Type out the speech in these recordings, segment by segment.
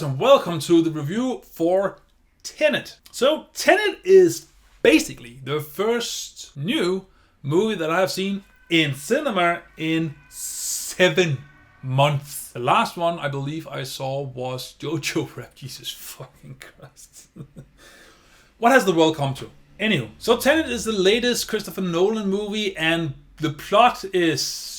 Daidarius and welcome to the review for Tenet. So Tenet is basically the first new movie that I have seen in cinema in 7 months. The last one I believe I saw was Jojo Rabbit. Jesus fucking Christ. What has the world come to? Anywho, so Tenet is the latest Christopher Nolan movie and the plot is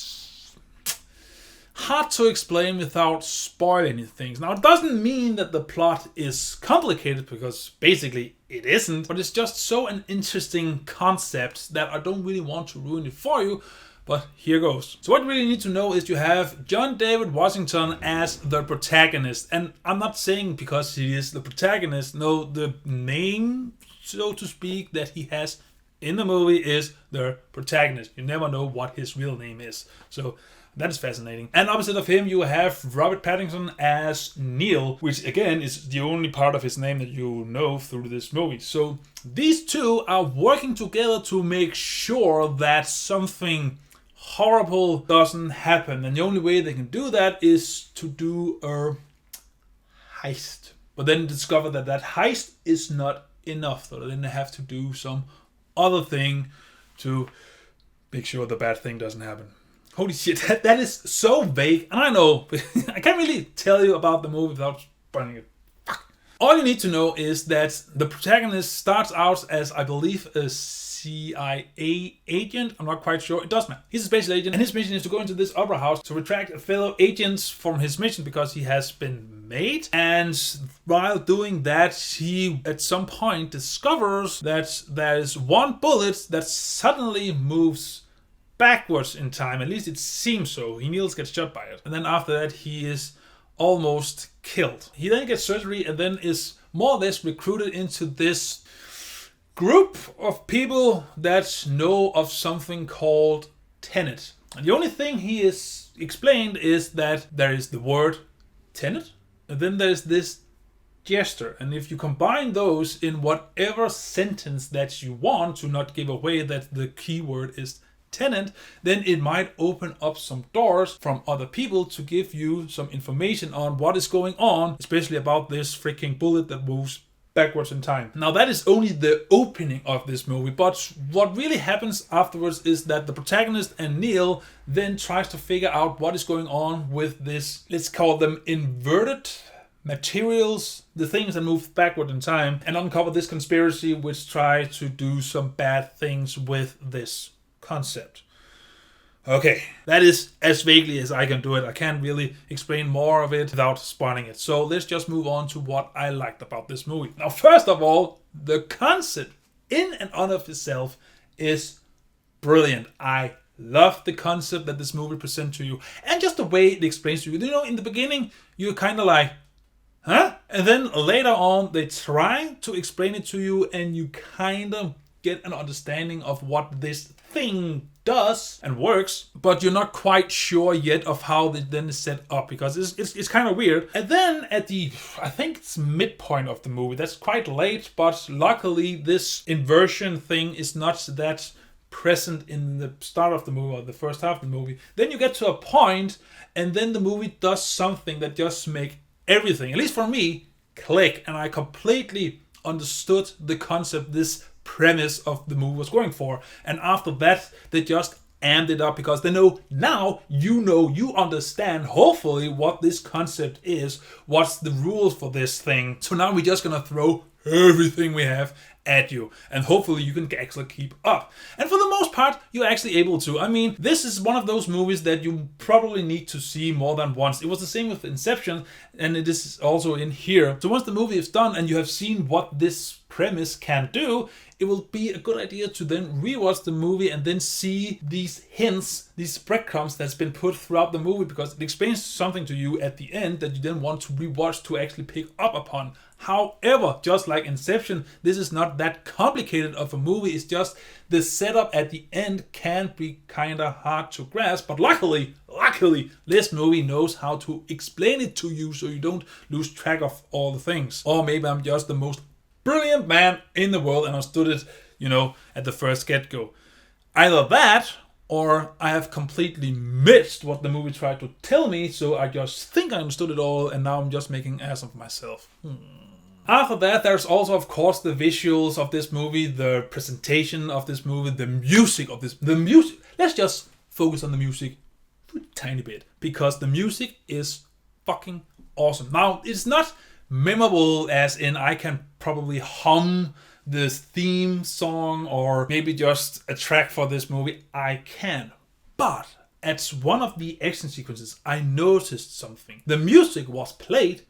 hard to explain without spoiling things. Now, it doesn't mean that the plot is complicated, because basically it isn't, but it's just so an interesting concept that I don't really want to ruin it for you, but here goes. So what you really need to know is you have John David Washington as the protagonist, and I'm not saying because he is the protagonist, no, the name, so to speak, that he has in the movie is the protagonist. You never know what his real name is, so that is fascinating. And opposite of him, you have Robert Pattinson as Neil, which again is the only part of his name that you know through this movie. So these two are working together to make sure that something horrible doesn't happen. And the only way they can do that is to do a heist. But then discover that that heist is not enough. So then they have to do some other thing to make sure the bad thing doesn't happen. Holy shit, that is so vague. And I know, I can't really tell you about the movie without spoiling it. Fuck. All you need to know is that the protagonist starts out as, I believe, a CIA agent. I'm not quite sure. It doesn't matter. He's a special agent, and his mission is to go into this opera house to retract a fellow agent from his mission because he has been made. And while doing that, he at some point discovers that there's one bullet that suddenly moves backwards in time. At least it seems so. He nearly gets shot by it. And then after that, he is almost killed. He then gets surgery and then is more or less recruited into this group of people that know of something called Tenet. And the only thing he is explained is that there is the word Tenet, and then there's this gesture. And if you combine those in whatever sentence that you want to not give away that the keyword is Tenet, then it might open up some doors from other people to give you some information on what is going on, especially about this freaking bullet that moves backwards in time. Now that is only the opening of this movie, but what really happens afterwards is that the protagonist and Neil then tries to figure out what is going on with this, let's call them inverted materials, the things that move backward in time, and uncover this conspiracy which try to do some bad things with this concept. Okay, that is as vaguely as I can do it. I can't really explain more of it without spoiling it. So let's just move on to what I liked about this movie. Now, first of all, the concept in and of itself is brilliant. I love the concept that this movie presents to you, and just the way it explains to you. You know, in the beginning, you're kind of like, huh? And then later on, they try to explain it to you, and you kind of get an understanding of what this thing does and works, but you're not quite sure yet of how it then is set up, because it's kind of weird. And then at the, I think it's midpoint of the movie, that's quite late, but luckily this inversion thing is not that present in the start of the movie or the first half of the movie. Then you get to a point, and then the movie does something that just make everything, at least for me, click, and I completely understood the concept this premise of the movie was going for. And after that, they just amped it up, because they know now, you understand hopefully what this concept is, what's the rules for this thing. So now we're just gonna throw everything we have at you, and hopefully you can actually keep up. And for the most part, you're actually able to. I mean, this is one of those movies that you probably need to see more than once. It was the same with Inception, and it is also in here. So once the movie is done and you have seen what this premise can do, it will be a good idea to then rewatch the movie and then see these hints, these breadcrumbs that's been put throughout the movie, because it explains something to you at the end that you then want to rewatch to actually pick up upon. However, just like Inception, this is not that complicated of a movie. It's just the setup at the end can be kind of hard to grasp, but luckily, this movie knows how to explain it to you so you don't lose track of all the things. Or maybe I'm just the most brilliant man in the world and understood it, at the first get-go. Either that, or I have completely missed what the movie tried to tell me, so I just think I understood it all, and now I'm just making an ass of myself. After that, there's also, of course, the visuals of this movie, the presentation of this movie, the music of this. The music. Let's just focus on the music a tiny bit, because the music is fucking awesome. Now, it's not memorable as in I can probably hum this theme song or maybe just a track for this movie. I can. But at one of the action sequences, I noticed something. The music was played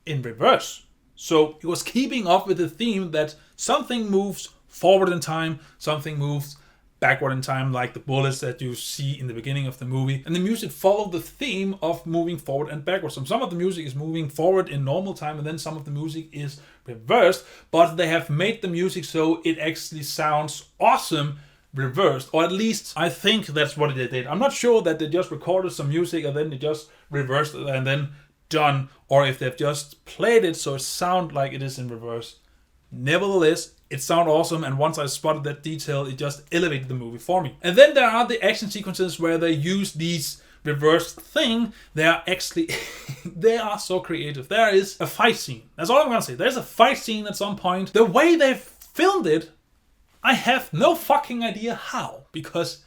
in reverse. So it was keeping up with the theme that something moves forward in time, something moves backward in time, like the bullets that you see in the beginning of the movie. And the music followed the theme of moving forward and backwards. So some of the music is moving forward in normal time, and then some of the music is reversed. But they have made the music so it actually sounds awesome reversed. Or at least I think that's what they did. I'm not sure that they just recorded some music and then they just reversed it and then done. Or if they've just played it so it sounds like it is in reverse. Nevertheless, it sounded awesome, and once I spotted that detail, it just elevated the movie for me. And then there are the action sequences where they use these reversed thing. They are actually, they are so creative. There is a fight scene. That's all I'm gonna say. There's a fight scene at some point. The way they filmed it, I have no fucking idea how. Because,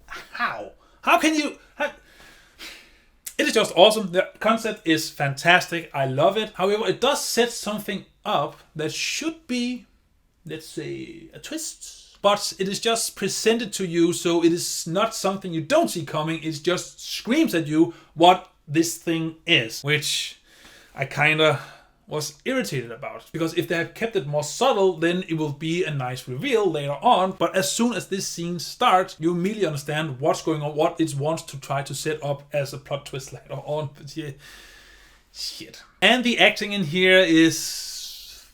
how? How can you... It is just awesome. The concept is fantastic. I love it. However, it does set something up that should be, let's say, a twist. But it is just presented to you, so it is not something you don't see coming. It just screams at you what this thing is, which I kind of was irritated about. Because if they had kept it more subtle, then it will be a nice reveal later on. But as soon as this scene starts, you immediately understand what's going on, what it wants to try to set up as a plot twist later on. But yeah, shit. And the acting in here is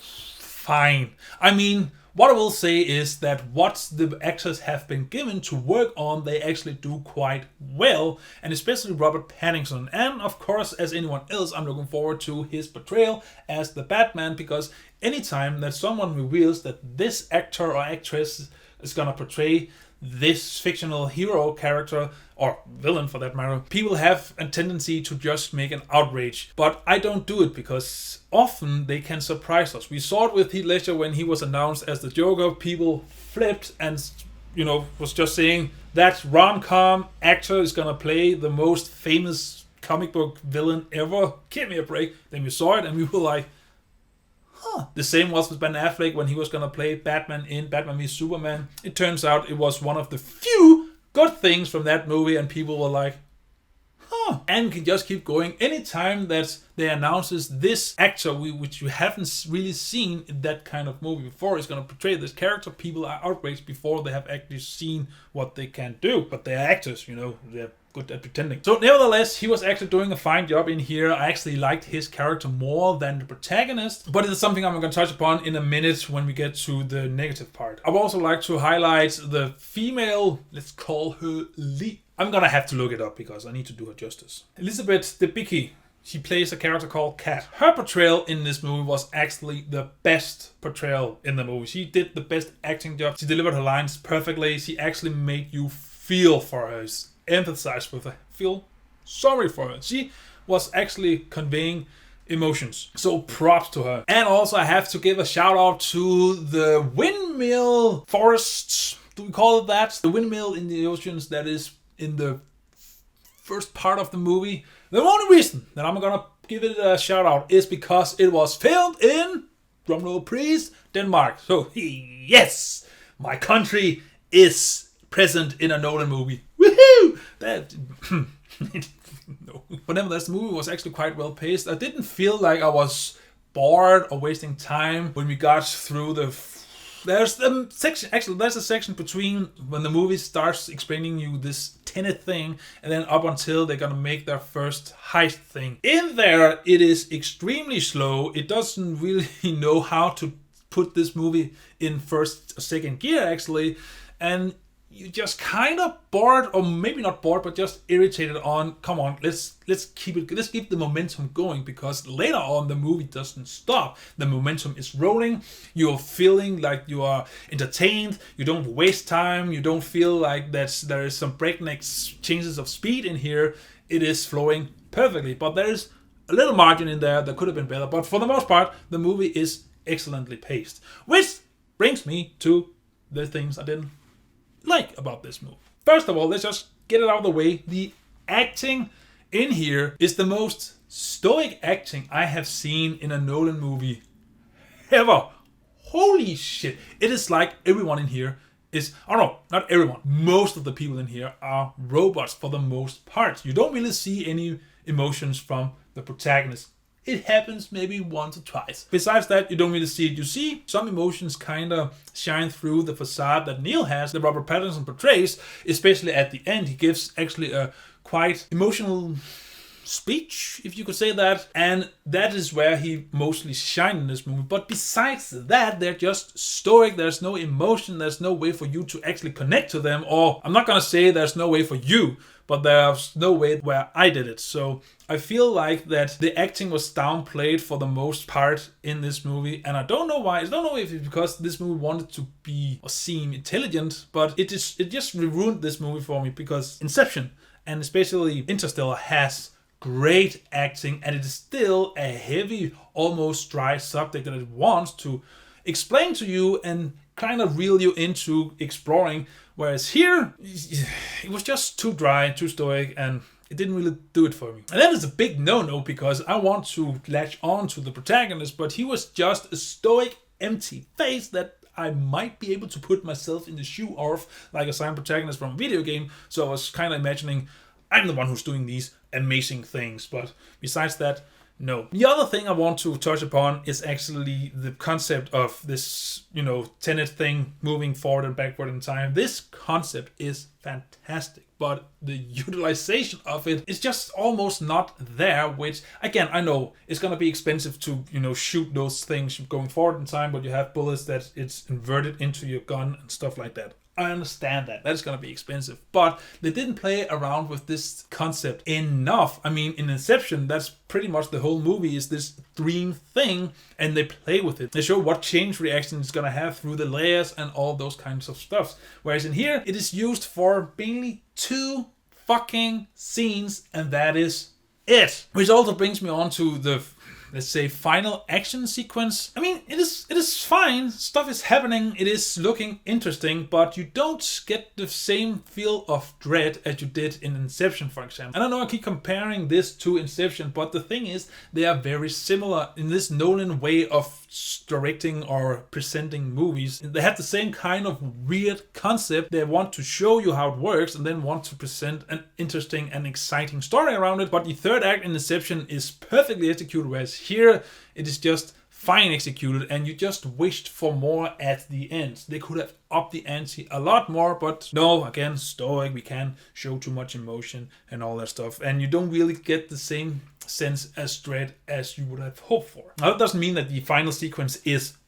fine. I mean, what I will say is that what the actors have been given to work on, they actually do quite well. And especially Robert Pattinson. And of course, as anyone else, I'm looking forward to his portrayal as the Batman. Because anytime that someone reveals that this actor or actress is gonna portray this fictional hero character, or villain for that matter, people have a tendency to just make an outrage. But I don't do it because often they can surprise us. We saw it with Heath Ledger when he was announced as the Joker. People flipped and, you know, was just saying that rom-com actor is gonna play the most famous comic book villain ever. Give me a break. Then we saw it and we were like, huh. The same was with Ben Affleck when he was gonna play Batman in Batman v Superman. It turns out it was one of the few good things from that movie, and people were like, huh. And can just keep going. Anytime that they announces this actor, which you haven't really seen in that kind of movie before, is going to portray this character, people are outraged before they have actually seen what they can do. But they're actors, you know, they're good at pretending. So nevertheless, he was actually doing a fine job in here. I actually liked his character more than the protagonist, but it's something I'm going to touch upon in a minute when we get to the negative part. I would also like to highlight the female, let's call her lead. I'm gonna have to look it up because I need to do her justice. Elizabeth Debicki. She plays a character called Kat. Her portrayal in this movie was actually the best portrayal in the movie. She did the best acting job. She delivered her lines perfectly. She actually made you feel for her, empathize with her, feel sorry for her. She was actually conveying emotions. So props to her. And also I have to give a shout out to the windmill forests. Do we call it that? The windmill in the oceans that is in the first part of the movie. The only reason that I'm gonna give it a shout out is because it was filmed in, drumroll please, Denmark. So yes, my country is present in a Nolan movie. Woohoo! That no. But nevertheless, the movie was actually quite well paced. I didn't feel like I was bored or wasting time when we got through the. There's a section, actually, there's a section between when the movie starts explaining you this Tenet thing and then up until they're gonna make their first heist thing. In there, it is extremely slow. It doesn't really know how to put this movie in first or second gear, actually. And you're just kind of bored, or maybe not bored, but just irritated on, come on, let's keep the momentum going, because later on the movie doesn't stop. The momentum is rolling. You're feeling like you are entertained. You don't waste time. You don't feel like there is some breakneck changes of speed in here. It is flowing perfectly, but there is a little margin in there that could have been better. But for the most part, the movie is excellently paced, which brings me to the things I didn't like about this movie. First of all, let's just get it out of the way. The acting in here is the most stoic acting I have seen in a Nolan movie ever. Holy shit. It is like everyone in here is, I don't know, not everyone, most of the people in here are robots for the most part. You don't really see any emotions from the protagonist. It happens maybe once or twice. Besides that, you don't really see it. You see some emotions kind of shine through the facade that Neil has, that Robert Pattinson portrays, especially at the end. He gives actually a quite emotional speech, if you could say that, and that is where he mostly shines in this movie. But besides that, they're just stoic. There's no emotion. There's no way for you to actually connect to them, or I'm not gonna say there's no way for you, but there's no way where I did it. So I feel like that the acting was downplayed for the most part in this movie, and I don't know why. I don't know if it's because this movie wanted to be or seem intelligent, but it just ruined this movie for me, because Inception and especially Interstellar has great acting, and it is still a heavy, almost dry subject that it wants to explain to you and kind of reel you into exploring. Whereas here, it was just too dry, too stoic, and it didn't really do it for me. And that is a big no-no, because I want to latch on to the protagonist, but he was just a stoic, empty face that I might be able to put myself in the shoe of, like a silent protagonist from a video game. So I was kind of imagining I'm the one who's doing these amazing things. But besides that, no. The other thing I want to touch upon is actually the concept of this, Tenet thing, moving forward and backward in time. This concept is fantastic, but the utilization of it is just almost not there, which, again, I know it's going to be expensive to, shoot those things going forward in time, but you have bullets that it's inverted into your gun and stuff like that. I understand that. That's going to be expensive. But they didn't play around with this concept enough. I mean, in Inception, that's pretty much the whole movie, is this dream thing, and they play with it. They show what change reaction it's going to have through the layers and all those kinds of stuff. Whereas in here, it is used for mainly 2 fucking scenes, and that is it. Which also brings me on to the, let's say, final action sequence. I mean, it is fine. Stuff is happening. It is looking interesting, but you don't get the same feel of dread as you did in Inception, for example. And I know I keep comparing this to Inception, but the thing is, they are very similar in this Nolan way of directing or presenting movies. They have the same kind of weird concept. They want to show you how it works and then want to present an interesting and exciting story around it. But the third act in Inception is perfectly executed, whereas here it is just fine executed, and you just wished for more at the end. They could have upped the ante a lot more, but no, again, stoic, we can't show too much emotion and all that stuff, and you don't really get the same sense as dread as you would have hoped for. Now, that doesn't mean that the final sequence is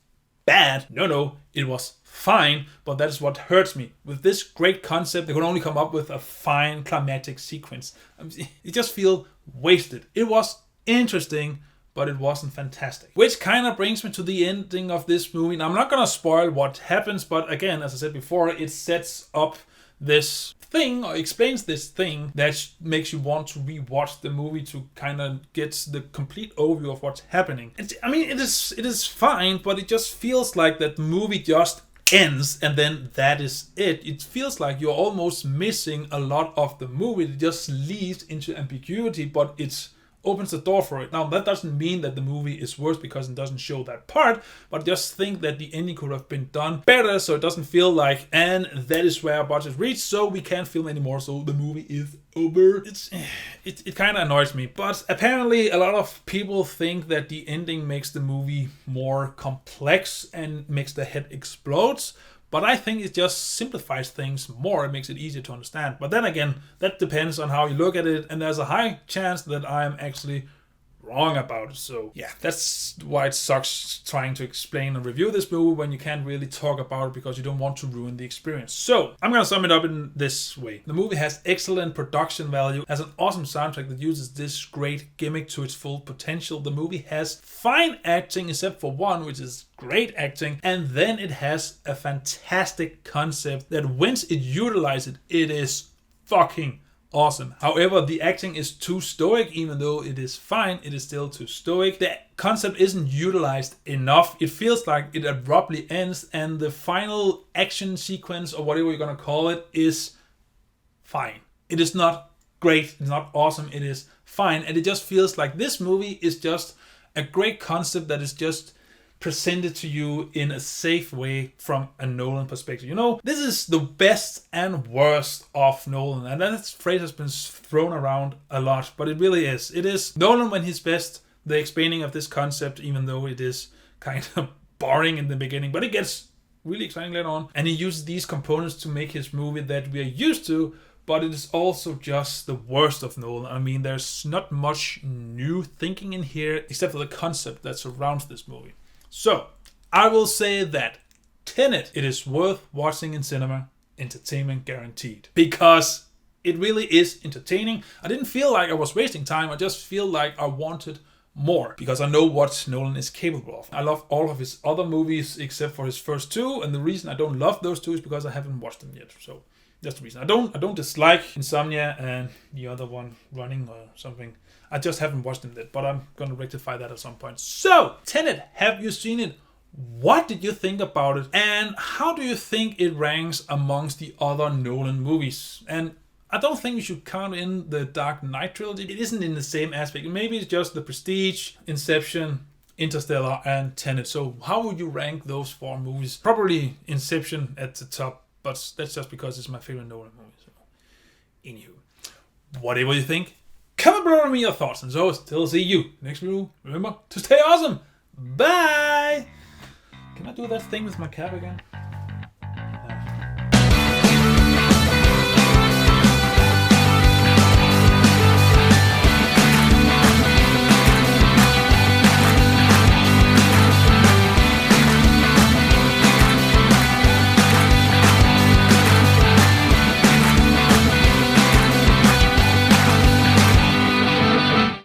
bad. No, it was fine, but that is what hurts me. With this great concept, they could only come up with a fine climatic sequence. It just feels wasted. It was interesting, but it wasn't fantastic. Which kind of brings me to the ending of this movie. Now, I'm not gonna spoil what happens, but again, as I said before, it sets up this thing, or explains this thing, that makes you want to rewatch the movie to kind of get the complete overview of what's happening. It is fine, but it just feels like that the movie just ends and then that is it. It feels like you're almost missing a lot of the movie. It just leads into ambiguity, but it's opens the door for it. Now, that doesn't mean that the movie is worse because it doesn't show that part, but just think that the ending could have been done better, so it doesn't feel like, and that is where our budget reached, so we can't film anymore, so the movie is over. It kind of annoys me, but apparently a lot of people think that the ending makes the movie more complex and makes the head explodes. But I think it just simplifies things more. It makes it easier to understand. But then again, that depends on how you look at it. And there's a high chance that I'm actually wrong about it. So yeah, that's why it sucks trying to explain and review this movie when you can't really talk about it because you don't want to ruin the experience. So I'm gonna sum it up in this way. The movie has excellent production value, has an awesome soundtrack that uses this great gimmick to its full potential. The movie has fine acting except for one, which is great acting, and then it has a fantastic concept that once it utilizes it is fucking awesome. However, the acting is too stoic. Even though it is fine, it is still too stoic. The concept isn't utilized enough. It feels like it abruptly ends, and the final action sequence, or whatever you're gonna call it, is fine. It is not great, it's not awesome, it is fine, and it just feels like this movie is just a great concept that is just presented to you in a safe way from a Nolan perspective. You know, this is the best and worst of Nolan, and that phrase has been thrown around a lot, but it really is. It is Nolan when he's best, the explaining of this concept, even though it is kind of boring in the beginning, but it gets really exciting later on, and he uses these components to make his movie that we are used to, but it is also just the worst of Nolan. I mean, there's not much new thinking in here, except for the concept that surrounds this movie. So, I will say that Tenet, it is worth watching in cinema, entertainment guaranteed. Because it really is entertaining. I didn't feel like I was wasting time, I just feel like I wanted more. Because I know what Nolan is capable of. I love all of his other movies except for his first two, and the reason I don't love those two is because I haven't watched them yet. So, that's the reason. I don't dislike Insomnia and the other one, Running or something. I just haven't watched them yet, but I'm going to rectify that at some point. So, Tenet, have you seen it? What did you think about it? And how do you think it ranks amongst the other Nolan movies? And I don't think we should count in the Dark Knight trilogy. It isn't in the same aspect. Maybe it's just The Prestige, Inception, Interstellar, and Tenet. So how would you rank those four movies? Probably Inception at the top, but that's just because it's my favorite Nolan movie. So, anywho, whatever you think, comment below me your thoughts, and so still see you next video. Remember to stay awesome. Bye. Can I do that thing with my cap again?